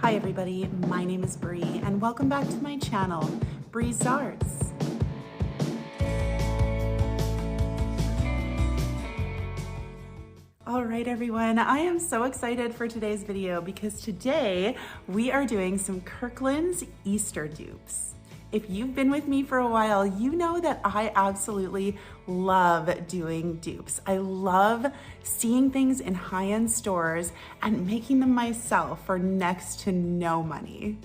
Hi everybody, my name is Bree and welcome back to my channel, Breezers. All right everyone, I am so excited for today's video because today we are doing some Kirkland's Easter dupes. If you've been with me for a while, you know that I absolutely love doing dupes. I love seeing things in high-end stores and making them myself for next to no money.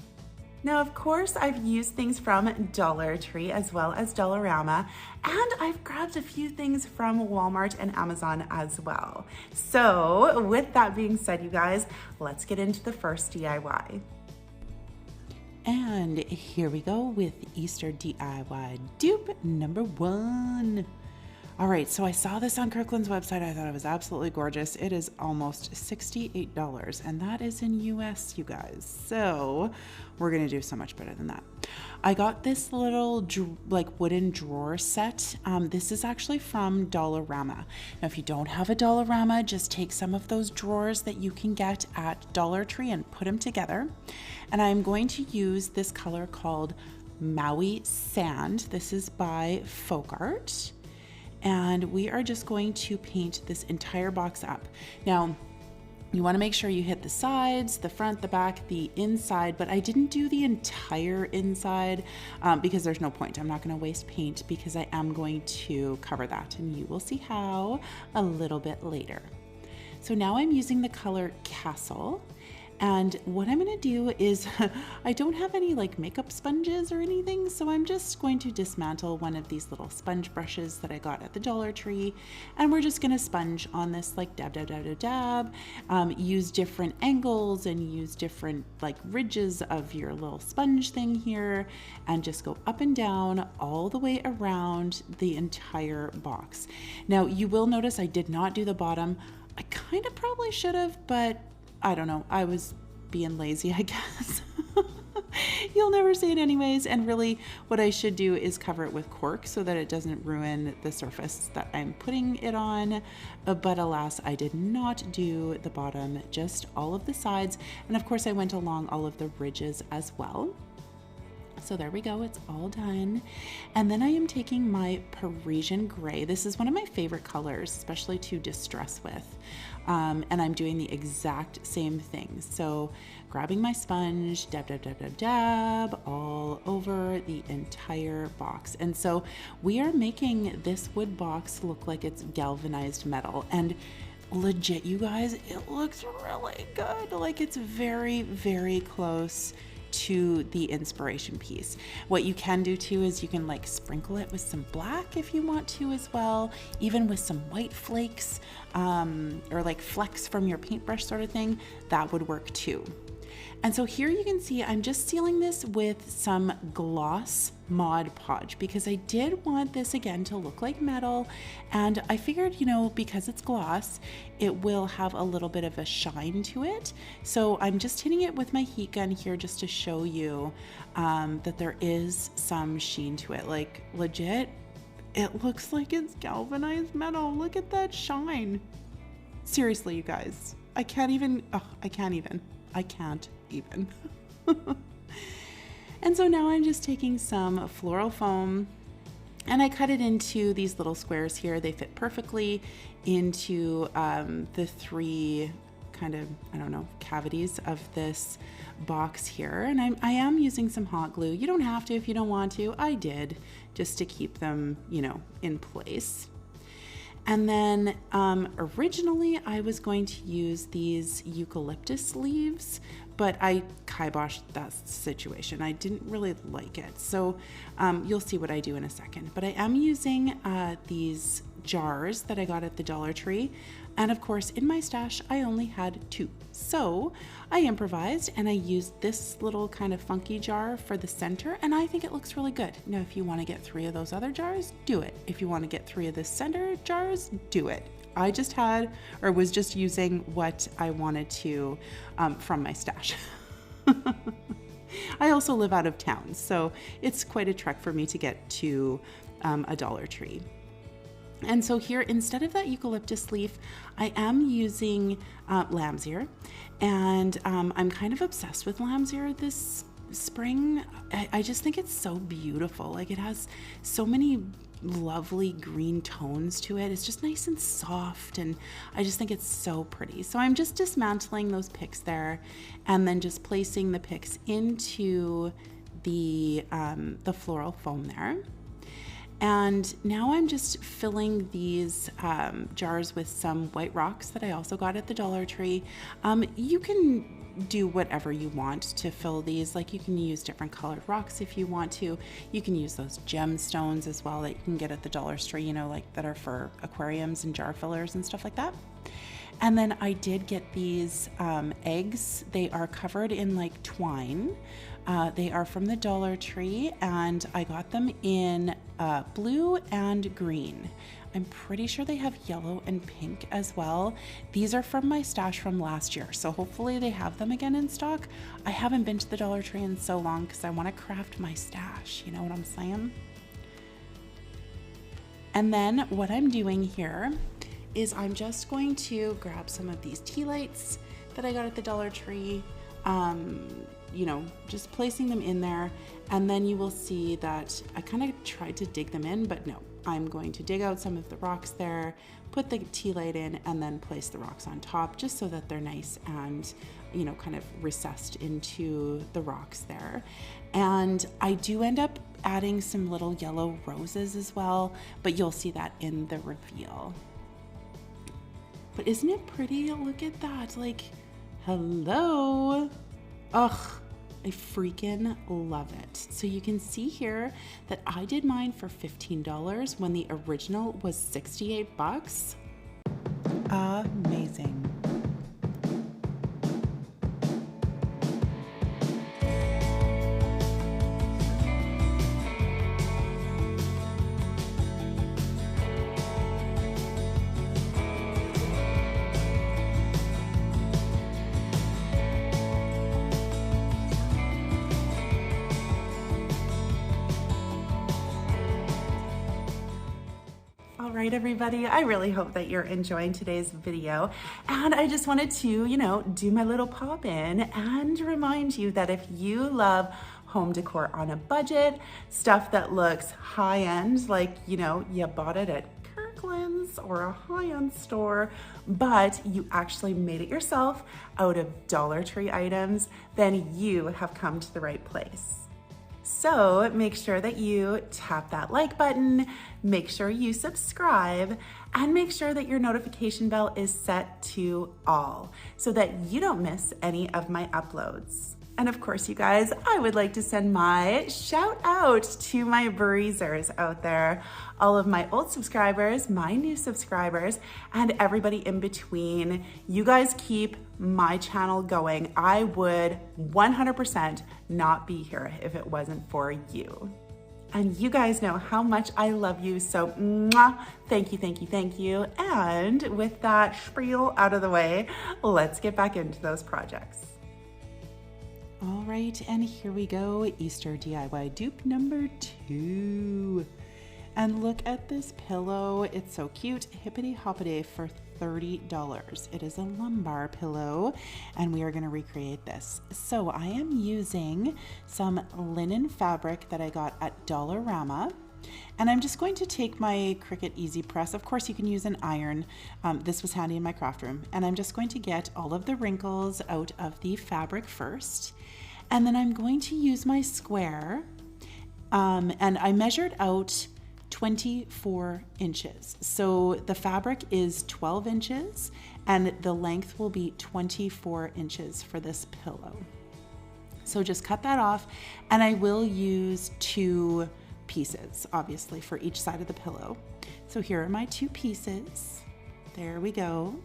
Now, of course, I've used things from Dollar Tree as well as Dollarama, and I've grabbed a few things from Walmart and Amazon as well. So with that being said, you guys, let's get into the first DIY. And here we go with Easter DIY dupe number 1. All right, so I saw this on Kirkland's website. I thought it was absolutely gorgeous. It is almost $68, and that is in US, you guys. So we're gonna do so much better than that. I got this little like wooden drawer set. This is actually from Dollarama. Now, if you don't have a Dollarama, just take some of those drawers that you can get at Dollar Tree and put them together. And I'm going to use this color called Maui Sand. This is by Folk Art. And we are just going to paint this entire box up. Now, you want to make sure you hit the sides, the front, the back, the inside, but I didn't do the entire inside because there's no point. I'm not going to waste paint because I am going to cover that, and you will see how a little bit later. So now I'm using the color Castle. And what I'm gonna do is, I don't have any like makeup sponges or anything, so I'm just going to dismantle one of these little sponge brushes that I got at the Dollar Tree, and we're just gonna sponge on this like dab, dab, dab, dab, dab, use different angles and use different like ridges of your little sponge thing here, and just go up and down all the way around the entire box. Now, you will notice I did not do the bottom. I kind of probably should have, but I don't know, I was being lazy, I guess. You'll never see it anyways, and really what I should do is cover it with cork so that it doesn't ruin the surface that I'm putting it on. But alas, I did not do the bottom, just all of the sides, and of course I went along all of the ridges as well. So there we go, it's all done. And then I am taking my Parisian gray. This is one of my favorite colors, especially to distress with. And I'm doing the exact same thing. So grabbing my sponge, dab, dab, dab, dab, dab, all over the entire box. And so we are making this wood box look like it's galvanized metal. And legit, you guys, it looks really good. Like it's very, very close to the inspiration piece. What you can do too is you can like sprinkle it with some black if you want to as well, even with some white flakes or like flecks from your paintbrush sort of thing, that would work too. And so here you can see I'm just sealing this with some gloss Mod Podge because I did want this again to look like metal, and I figured, you know, because it's gloss, it will have a little bit of a shine to it. So I'm just hitting it with my heat gun here just to show you that there is some sheen to it. Like legit, it looks like it's galvanized metal. Look at that shine. Seriously, you guys, I can't even. And so now I'm just taking some floral foam and I cut it into these little squares here. They fit perfectly into the 3 kind of, I don't know, cavities of this box here. And I am using some hot glue. You don't have to if you don't want to. I did, just to keep them, you know, in place. And then originally I was going to use these eucalyptus leaves, but I kiboshed that situation. I didn't really like it. So you'll see what I do in a second. But I am using these jars that I got at the Dollar Tree. And of course, in my stash, I only had 2. So I improvised and I used this little kind of funky jar for the center, and I think it looks really good. Now, if you want to get 3 of those other jars, do it. If you want to get 3 of the center jars, do it. I just had, or was just using what I wanted to from my stash. I also live out of town, so it's quite a trek for me to get to a Dollar Tree. And so here, instead of that eucalyptus leaf, I am using lamb's ear, and I'm kind of obsessed with lamb's ear this spring. I just think it's so beautiful. Like, it has so many lovely green tones to it. It's just nice and soft, and I just think it's so pretty. So I'm just dismantling those picks there, and then just placing the picks into the floral foam there. And now I'm just filling these jars with some white rocks that I also got at the Dollar Tree. You can do whatever you want to fill these. Like, you can use different colored rocks if you want to. You can use those gemstones as well that you can get at the Dollar Tree, you know, like that are for aquariums and jar fillers and stuff like that. And then I did get these eggs. They are covered in like twine. They are from the Dollar Tree, and I got them in blue and green. I'm pretty sure they have yellow and pink as well. These are from my stash from last year, so hopefully they have them again in stock. I haven't been to the Dollar Tree in so long because I want to craft my stash, you know what I'm saying? And then what I'm doing here is I'm just going to grab some of these tea lights that I got at the Dollar Tree, you know, just placing them in there, and then you will see that I kind of tried to dig them in, but no, I'm going to dig out some of the rocks there, put the tea light in, and then place the rocks on top just so that they're nice and, you know, kind of recessed into the rocks there. And I do end up adding some little yellow roses as well, but you'll see that in the reveal. But isn't it pretty? Look at that. Like, hello. Ugh, I freaking love it. So you can see here that I did mine for $15 when the original was 68 bucks. Amazing. All right, everybody, I really hope that you're enjoying today's video, and I just wanted to, you know, do my little pop in and remind you that if you love home decor on a budget, stuff that looks high-end, like, you know, you bought it at Kirkland's or a high-end store, but you actually made it yourself out of Dollar Tree items, then you have come to the right place. So make sure that you tap that like button, make sure you subscribe, and make sure that your notification bell is set to all so that you don't miss any of my uploads. And of course, you guys, I would like to send my shout out to my breezers out there, all of my old subscribers, my new subscribers, and everybody in between. You guys keep my channel going. I would 100% not be here if it wasn't for you. And you guys know how much I love you, so mwah, thank you, thank you, thank you. And with that spiel out of the way, let's get back into those projects. All right, and here we go, Easter DIY dupe number 2. And look at this pillow, it's so cute, hippity hoppity for $30. It is a lumbar pillow, and we are gonna recreate this. So I am using some linen fabric that I got at Dollarama, and I'm just going to take my Cricut Easy Press. Of course, you can use an iron. This was handy in my craft room. And I'm just going to get all of the wrinkles out of the fabric first. And then I'm going to use my square. And I measured out 24 inches. So the fabric is 12 inches and the length will be 24 inches for this pillow. So just cut that off, and I will use 2 pieces, obviously, for each side of the pillow. So here are my 2 pieces. There we go.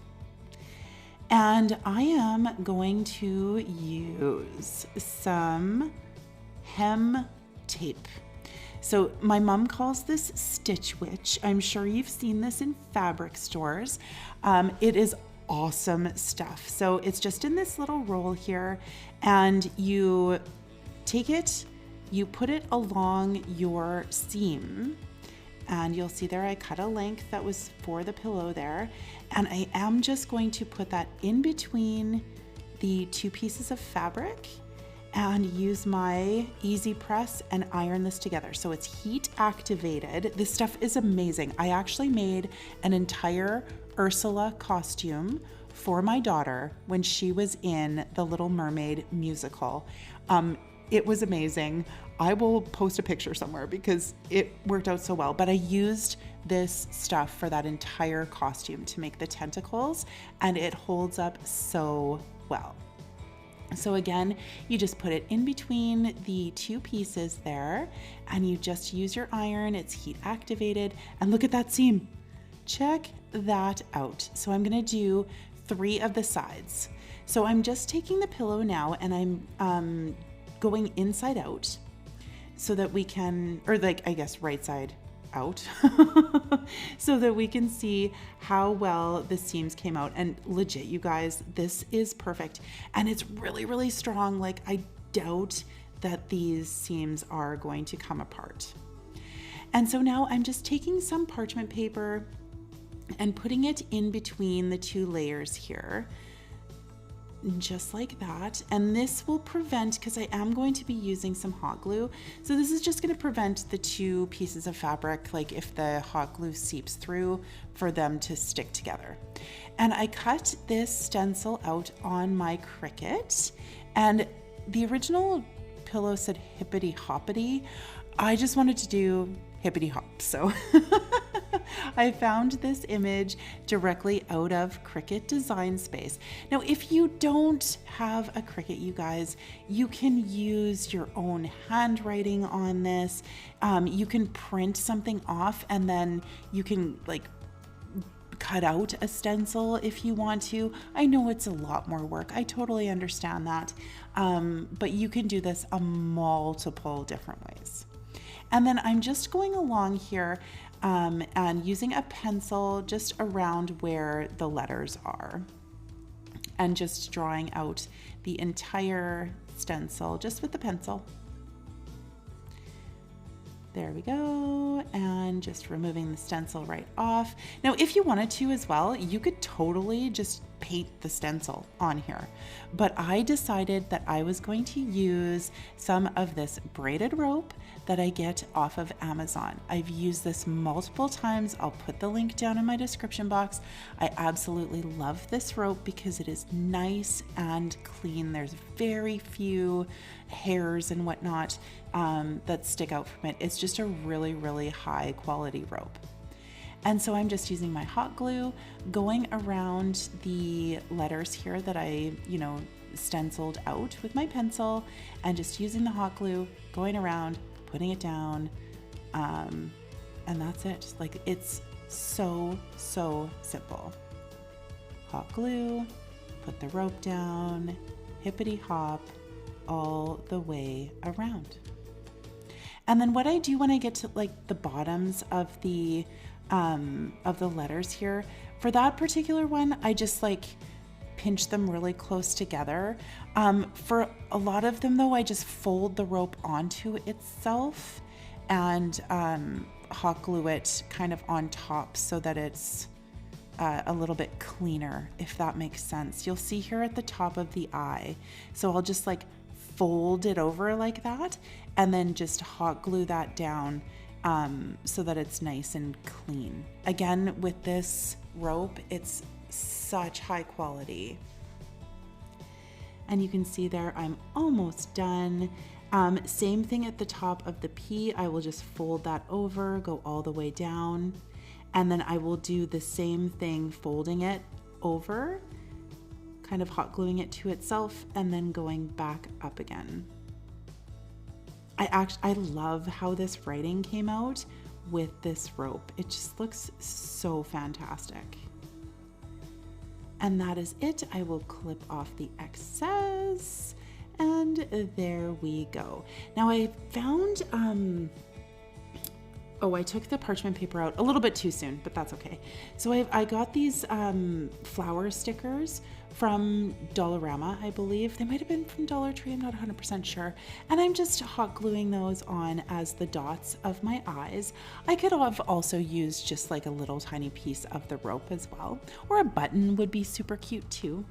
And I am going to use some hem tape. So my mom calls this Stitch Witch. I'm sure you've seen this in fabric stores. It is awesome stuff. So it's just in this little roll here, and you take it, you put it along your seam, and you'll see there I cut a length that was for the pillow there, and I am just going to put that in between the two pieces of fabric and use my easy press and iron this together. So it's heat activated. This stuff is amazing. I actually made an entire Ursula costume for my daughter when she was in the Little Mermaid musical. It was amazing. I will post a picture somewhere because it worked out so well, but I used this stuff for that entire costume to make the tentacles, and it holds up so well. So again, you just put it in between the two pieces there, and you just use your iron. It's heat activated, and look at that seam. Check that out. So I'm gonna do 3 of the sides. So I'm just taking the pillow now, and I'm going inside out so that we can, or like, I guess right side out, so that we can see how well the seams came out. And legit, you guys, this is perfect. And it's really, really strong. Like, I doubt that these seams are going to come apart. And so now I'm just taking some parchment paper and putting it in between the 2 layers here, just like that. And this will prevent, because I am going to be using some hot glue, so this is just going to prevent the 2 pieces of fabric, like if the hot glue seeps through, for them to stick together. And I cut this stencil out on my Cricut, and the original pillow said hippity hoppity. I just wanted to do hippity hop, so I found this image directly out of Cricut Design Space. Now, if you don't have a Cricut, you guys, you can use your own handwriting on this. You can print something off, and then you can like cut out a stencil if you want to. I know it's a lot more work. I totally understand that. But you can do this a multiple different ways. And then I'm just going along here and using a pencil just around where the letters are, and just drawing out the entire stencil just with the pencil. There we go, and just removing the stencil right off. Now, if you wanted to as well, you could totally just paint the stencil on here, but I decided that I was going to use some of this braided rope that I get off of Amazon. I've used this multiple times. I'll put the link down in my description box. I absolutely love this rope because it is nice and clean. There's very few hairs and whatnot that stick out from it. It's just a really, really high quality rope. And so I'm just using my hot glue, going around the letters here that I, stenciled out with my pencil, and just using the hot glue, going around, putting it down, and that's it. Like, it's so simple. Hot glue, put the rope down, hippity hop, all the way around. And then what I do when I get to like the bottoms of the letters here, for that particular one, I just like pinch them really close together. For a lot of them though, I just fold the rope onto itself and hot glue it kind of on top so that it's a little bit cleaner, if that makes sense. You'll see here at the top of the eye. So I'll just like fold it over like that and then just hot glue that down so that it's nice and clean. Again, with this rope, it's such high quality. And you can see there, I'm almost done. Same thing at the top of the P. I will just fold that over, go all the way down, and then I will do the same thing, folding it over, kind of hot gluing it to itself, and then going back up again. I love how this writing came out with this rope. It just looks so fantastic. And that is it. I will clip off the excess, and there we go. Now I found Oh, I took the parchment paper out a little bit too soon, but that's okay. So I got these flower stickers from Dollarama, I believe. They might have been from Dollar Tree, I'm not 100% sure. And I'm just hot gluing those on as the dots of my eyes. I could have also used just like a little tiny piece of the rope as well, or a button would be super cute too.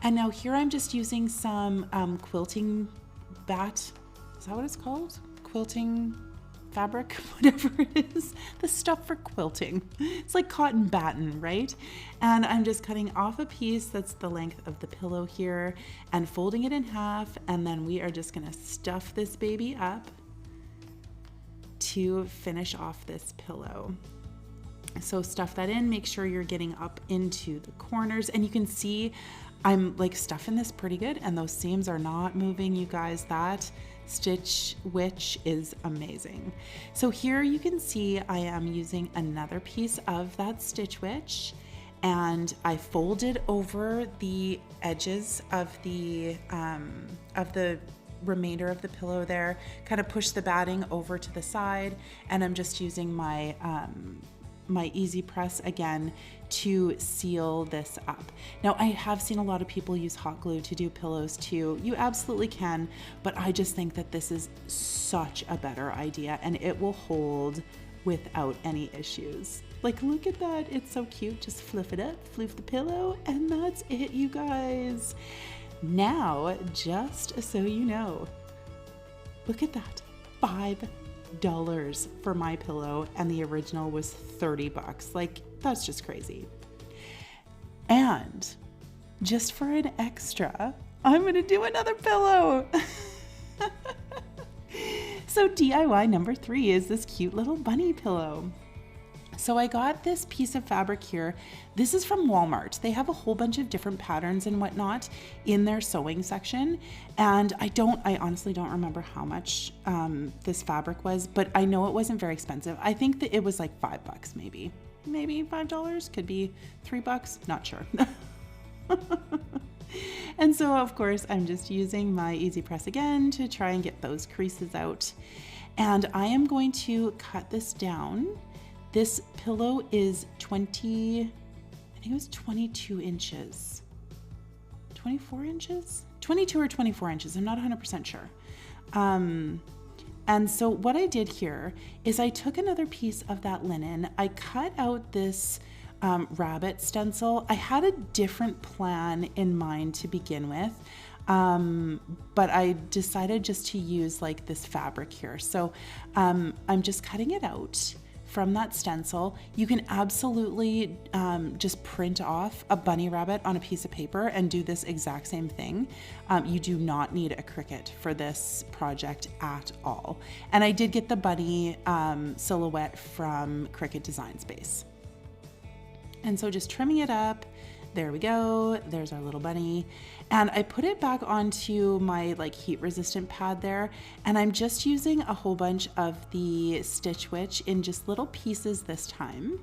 And now here I'm just using some quilting bat. Is that what it's called? Quilting fabric, whatever it is, the stuff for quilting. It's like cotton batten, right? And I'm just cutting off a piece that's the length of the pillow here and folding it in half. And then we are just gonna stuff this baby up to finish off this pillow. So stuff that in, make sure you're getting up into the corners, and you can see I'm like stuffing this pretty good and those seams are not moving, you guys. That stitch witch is amazing. So here you can see I am using another piece of that stitch witch, and I folded over the edges of the remainder of the pillow there, kind of push the batting over to the side, and I'm just using my my easy press again to seal this up. Now I have seen a lot of people use hot glue to do pillows too. You absolutely can, but I just think that this is such a better idea and it will hold without any issues. Like, look at that, it's so cute. Just fluff it up, floof the pillow, and that's it, you guys. Now, just so you know, look at that, $5 for my pillow, and the original was 30 bucks. Like, that's just crazy. And just for an extra, I'm gonna do another pillow. So DIY number 3 is this cute little bunny pillow. So I got this piece of fabric here. This is from Walmart. They have a whole bunch of different patterns and whatnot in their sewing section. And I honestly don't remember how much this fabric was, but I know it wasn't very expensive. I think that it was like $5 maybe $5, could be $3, not sure. And so of course I'm just using my easy press again to try and get those creases out. And I am going to cut this down. This pillow is I think it was 22 inches, 24 inches, 22 or 24 inches. I'm not 100% sure. And so what I did here is I took another piece of that linen. I cut out this rabbit stencil. I had a different plan in mind to begin with, but I decided just to use like this fabric here. So I'm just cutting it out from that stencil. You can absolutely just print off a bunny rabbit on a piece of paper and do this exact same thing. You do not need a Cricut for this project at all. And I did get the bunny silhouette from Cricut Design Space. And so just trimming it up, there we go, there's our little bunny. And I put it back onto my like heat resistant pad there, and I'm just using a whole bunch of the Stitch Witch in just little pieces this time.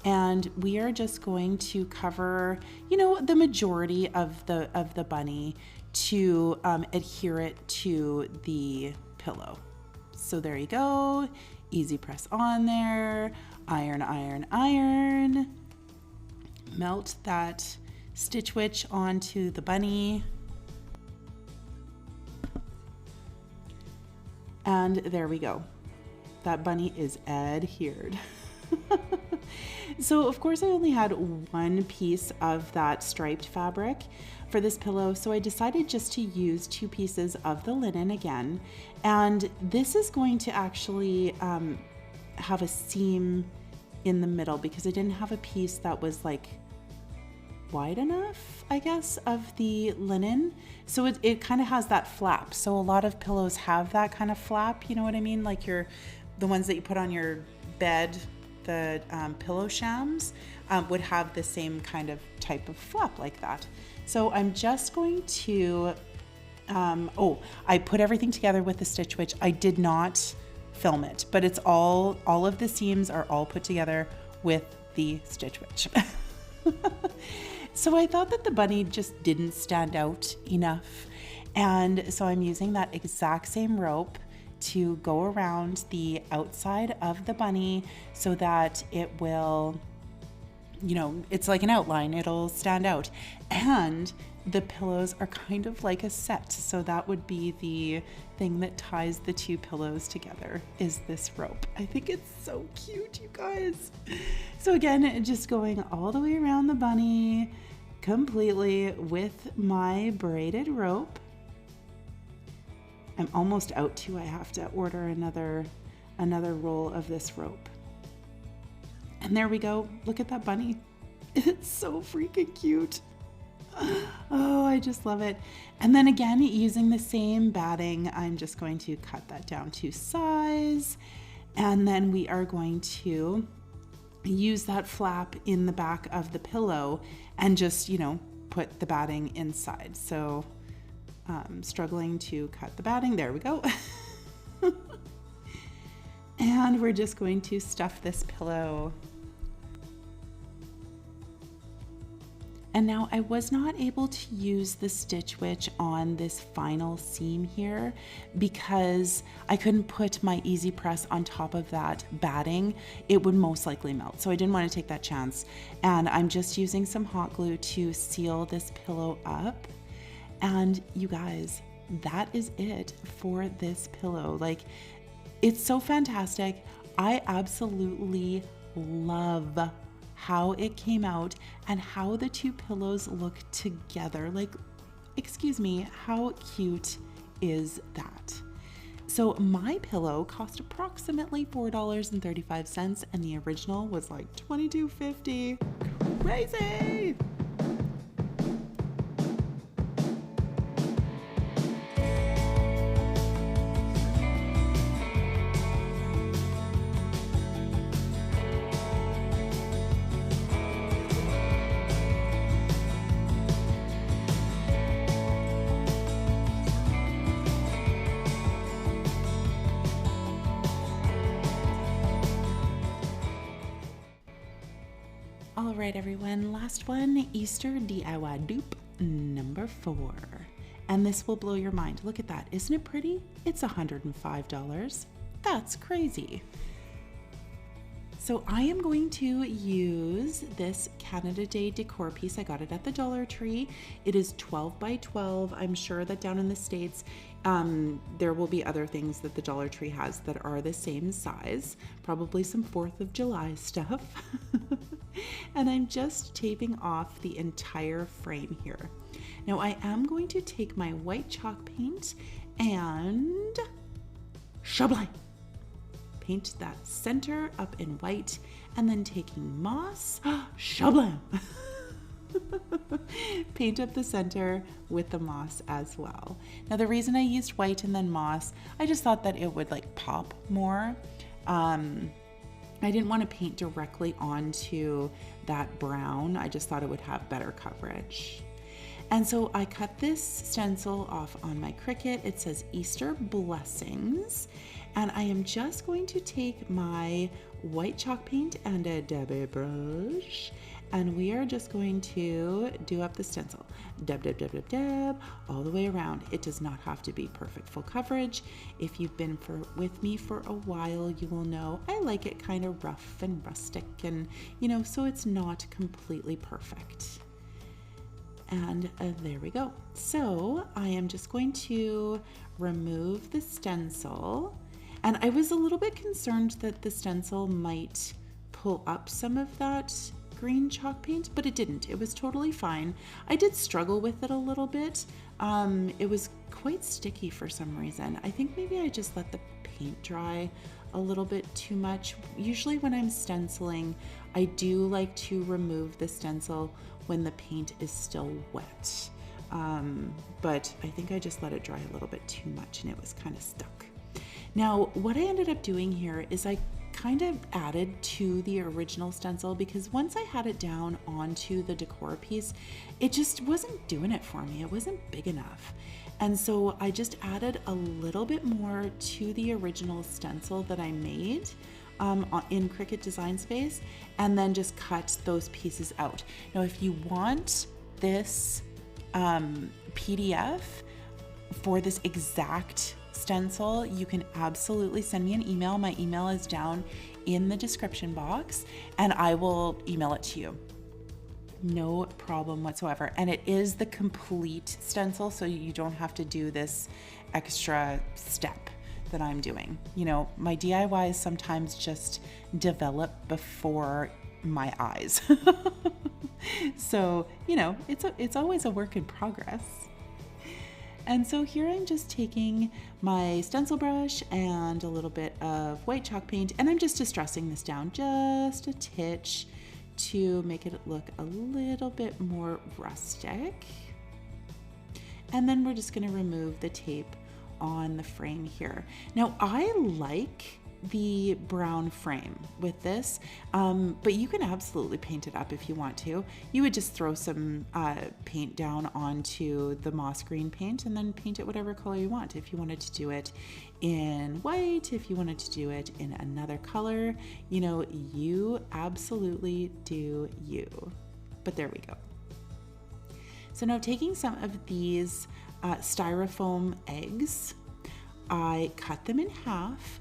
And we are just going to cover, you know, the majority of the bunny to adhere it to the pillow. So there you go, easy press on there, iron, iron, iron. Melt that Stitch Witch onto the bunny. And there we go. That bunny is adhered. So of course I only had one piece of that striped fabric for this pillow, so I decided just to use 2 pieces of the linen again. And this is going to actually have a seam in the middle because I didn't have a piece that was like wide enough, I guess, of the linen. So it kind of has that flap. So a lot of pillows have that kind of flap, you know what I mean? Like the ones that you put on your bed, the pillow shams would have the same kind of type of flap like that. So I'm just going to, I put everything together with the Stitch Witch. I did not film it, but it's all of the seams are all put together with the Stitch Witch. So I thought that the bunny just didn't stand out enough. And so I'm using that exact same rope to go around the outside of the bunny so that it will, you know, it's like an outline, it'll stand out. And the pillows are kind of like a set. So that would be the thing that ties the two pillows together, is this rope. I think it's so cute, you guys. So again, just going all the way around the bunny completely with my braided rope. I'm almost out too. I have to order another roll of this rope. And there we go. Look at that bunny. It's so freaking cute. Oh, I just love it. And then again, using the same batting, I'm just going to cut that down to size. And then we are going to use that flap in the back of the pillow and just, you know, put the batting inside. So struggling to cut the batting. There we go. And we're just going to stuff this pillow. And now I was not able to use the Stitch Witch on this final seam here because I couldn't put my Easy Press on top of that batting. It would most likely melt. So I didn't want to take that chance. And I'm just using some hot glue to seal this pillow up. And you guys, that is it for this pillow. Like, it's so fantastic. I absolutely love how it came out and how the two pillows look together. Like, excuse me, how cute is that? So my pillow cost approximately $4.35 and the original was like $22.50. Crazy! All right, everyone, last one, Easter DIY dupe number 4. And this will blow your mind. Look at that. Isn't it pretty? It's $105. That's crazy. So I am going to use this Canada Day decor piece. I got it at the Dollar Tree. It is 12 by 12. I'm sure that down in the States, there will be other things that the Dollar Tree has that are the same size, probably some 4th of July stuff. And I'm just taping off the entire frame here. Now I am going to take my white chalk paint and shablam. Paint that center up in white, and then taking moss, shablam. Paint up the center with the moss as well. Now the reason I used white and then moss, I just thought that it would like pop more. I didn't want to paint directly onto that brown. I just thought it would have better coverage. And so I cut this stencil off on my Cricut. It says Easter Blessings. And I am just going to take my white chalk paint and a dabby brush, and we are just going to do up the stencil. Dab, dab, dab, dab, dab, all the way around. It does not have to be perfect full coverage. If you've been with me for a while, you will know I like it kind of rough and rustic and, you know, so it's not completely perfect. And there we go. So I am just going to remove the stencil. And I was a little bit concerned that the stencil might pull up some of that green chalk paint, but it didn't. It was totally fine. I did struggle with it a little bit. It was quite sticky for some reason. I think maybe I just let the paint dry a little bit too much. Usually when I'm stenciling, I do like to remove the stencil when the paint is still wet. But I think I just let it dry a little bit too much and it was kind of stuck. Now, what I ended up doing here is I kind of added to the original stencil because once I had it down onto the decor piece, it just wasn't doing it for me. It wasn't big enough. And so I just added a little bit more to the original stencil that I made in Cricut Design Space, and then just cut those pieces out. Now, if you want this PDF for this exact stencil, you can absolutely send me an email. My email is down in the description box and I will email it to you. No problem whatsoever. And it is the complete stencil, so you don't have to do this extra step that I'm doing. You know, my DIYs sometimes just develop before my eyes. So, you know, it's always a work in progress. And so here I'm just taking my stencil brush and a little bit of white chalk paint, and I'm just distressing this down just a titch to make it look a little bit more rustic. And then we're just going to remove the tape on the frame here. Now I like the brown frame with this, but you can absolutely paint it up if you want to. You would just throw some paint down onto the moss green paint and then paint it whatever color you want. If you wanted to do it in white, if you wanted to do it in another color, you know, you absolutely do you. But there we go. So now taking some of these styrofoam eggs, I cut them in half,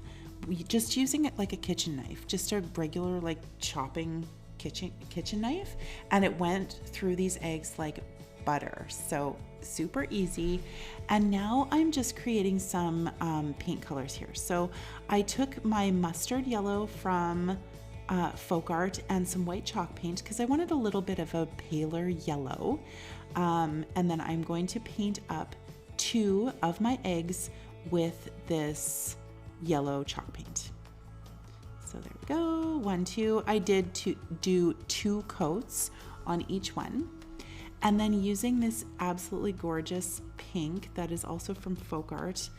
just using it like a kitchen knife, just a regular like chopping kitchen knife, and it went through these eggs like butter. So super easy. And now I'm just creating some paint colors here. So I took my mustard yellow from Folk Art and some white chalk paint because I wanted a little bit of a paler yellow. And then I'm going to paint up 2 of my eggs with this yellow chalk paint. So there we go, 1, 2. I did do 2 coats on each one. And then using this absolutely gorgeous pink that is also from Folk Art.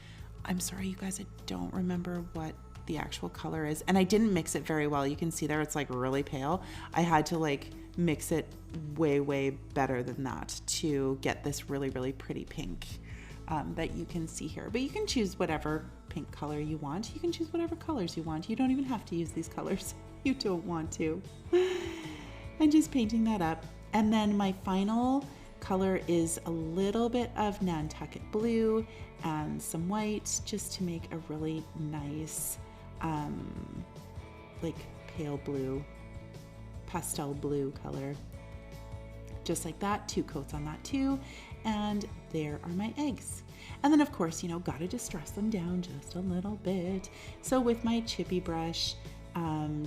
I'm sorry, you guys, I don't remember what the actual color is. And I didn't mix it very well. You can see there, it's like really pale. I had to like mix it way, way better than that to get this really, really pretty pink that you can see here. But you can choose whatever pink color you want. You can choose whatever colors you want. You don't even have to use these colors. You don't want to. And just painting that up. And then my final color is a little bit of Nantucket blue and some white, just to make a really nice like pale blue, pastel blue color. Just like that, 2 coats on that too. And there are my eggs. And then of course, you know, gotta distress them down just a little bit. So with my chippy brush,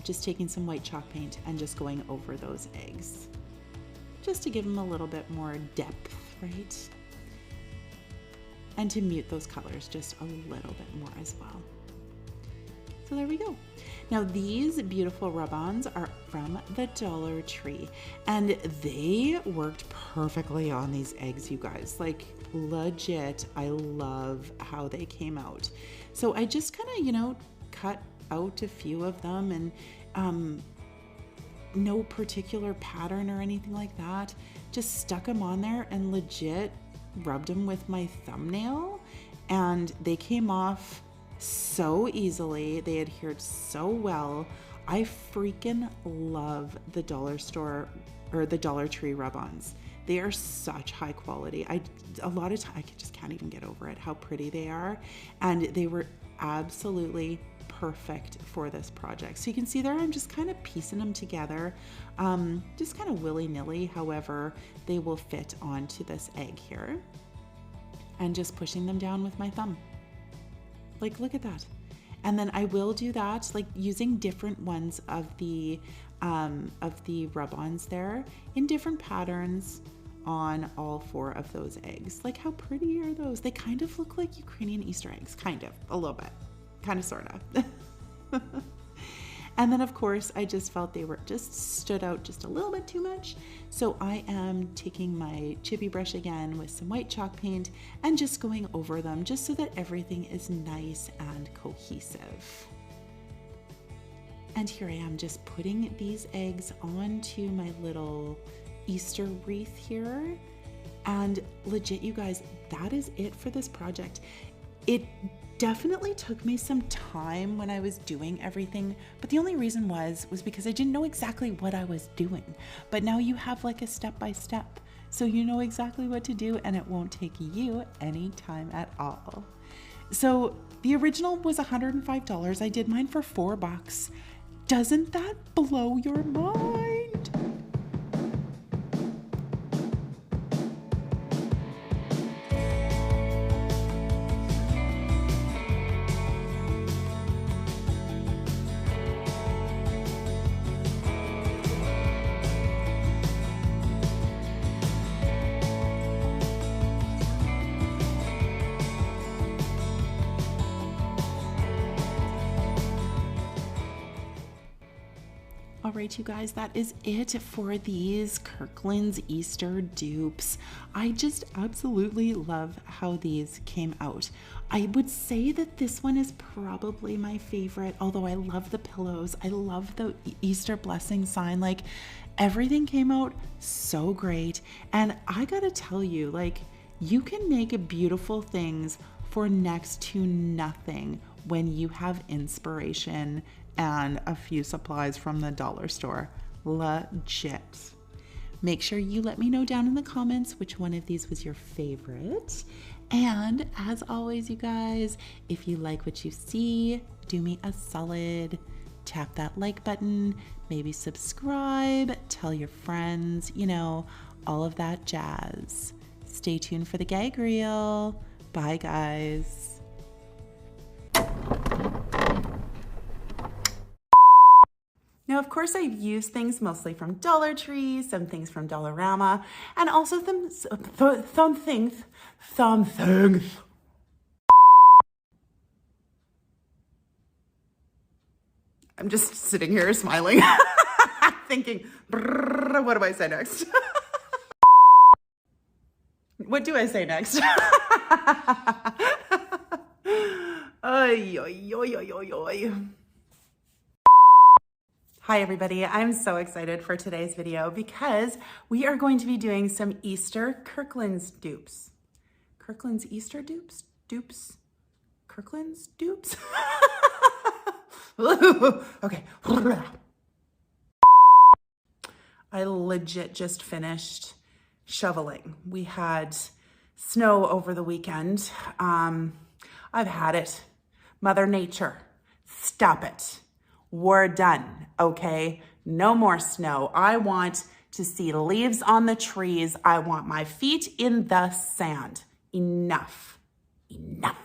just taking some white chalk paint and just going over those eggs, just to give them a little bit more depth, right? And to mute those colors just a little bit more as well. So there we go. Now these beautiful rub-ons are from the Dollar Tree, and they worked perfectly on these eggs, you guys. Like legit, I love how they came out. So I just kind of, you know, cut out a few of them, and no particular pattern or anything like that. Just stuck them on there and legit rubbed them with my thumbnail, and they came off so easily. They adhered so well. I freaking love the dollar store or the Dollar Tree rub-ons. They are such high quality. A lot of times I just can't even get over it, how pretty they are. And they were absolutely perfect for this project. So you can see there, I'm just kind of piecing them together, just kind of willy-nilly, however they will fit onto this egg here, and just pushing them down with my thumb. Like, look at that. And then I will do that, like using different ones of the rub-ons there in different patterns on all 4 of those eggs. Like, how pretty are those? They kind of look like Ukrainian Easter eggs, kind of, a little bit, kind of, sort of. And then of course, I just felt they were just stood out just a little bit too much. So I am taking my chippy brush again with some white chalk paint and just going over them just so that everything is nice and cohesive. And here I am just putting these eggs onto my little Easter wreath here. And legit, you guys, that is it for this project. It definitely took me some time when I was doing everything, but the only reason was because I didn't know exactly what I was doing. But now you have like a step-by-step, so you know exactly what to do, and it won't take you any time at all. So the original was $105. I did mine for $4. Doesn't that blow your mind? All right, you guys, that is it for these Kirkland's Easter dupes. I just absolutely love how these came out. I would say that this one is probably my favorite, although I love the pillows. I love the Easter blessing sign. Like, everything came out so great. And I gotta tell you, like, you can make beautiful things for next to nothing when you have inspiration and a few supplies from the dollar store. Legit. Make sure you let me know down in the comments which one of these was your favorite. And as always, you guys, if you like what you see, do me a solid. Tap that like button, maybe subscribe, tell your friends, you know, all of that jazz. Stay tuned for the gag reel. Bye, guys. Now, of course, I've used things mostly from Dollar Tree, some things from Dollarama, and also some things. I'm just sitting here smiling, thinking, what do I say next? What do I say next? Oy, oy, oy, oy, oy, oy. Hi everybody, I'm so excited for today's video because we are going to be doing some Easter Kirkland's dupes. Kirkland's Easter dupes? Dupes? Kirkland's dupes? Okay. I legit just finished shoveling. We had snow over the weekend. I've had it. Mother Nature, stop it. We're done, okay? No more snow. I want to see leaves on the trees. I want my feet in the sand. Enough. Enough.